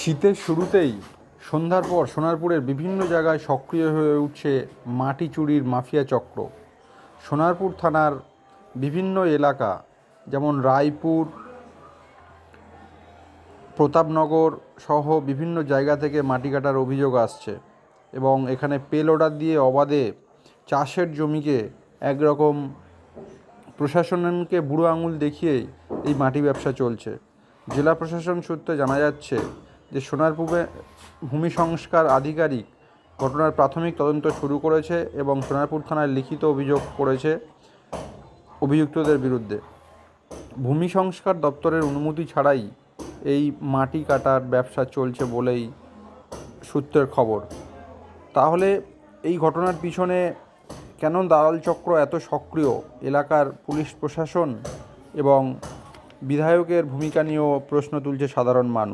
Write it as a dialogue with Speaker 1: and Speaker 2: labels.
Speaker 1: শীতের শুরুতেই সন্ধ্যার পর সোনারপুরের বিভিন্ন জায়গায় সক্রিয় হয়ে উঠছে মাটি চুরির মাফিয়া চক্র। সোনারপুর থানার বিভিন্ন এলাকা যেমন রায়পুর, প্রতাপনগর সহ বিভিন্ন জায়গা থেকে মাটি কাটার অভিযোগ আসছে এবং এখানে পে লোডার দিয়ে অবাধে চাষের জমিকে একরকম প্রশাসনকে বুড়ো আঙুল দেখিয়েই এই মাটি ব্যবসা চলছে। জেলা প্রশাসন সূত্রে জানা যাচ্ছে যে সোনারপুরে ভূমি সংস্কার আধিকারিক ঘটনার প্রাথমিক তদন্ত শুরু করেছে এবং সোনারপুর থানায় লিখিত অভিযোগ করেছে অভিযুক্তদের বিরুদ্ধে। ভূমি সংস্কার দপ্তরের অনুমতি ছাড়াই এই মাটি কাটার ব্যবসা চলছে বলেই সূত্রের খবর। তাহলে এই ঘটনার পিছনে কেন দালাল চক্র এত সক্রিয়? এলাকার পুলিশ প্রশাসন এবং বিধায়কের ভূমিকা নিয়েও প্রশ্ন তুলছে সাধারণ মানুষ।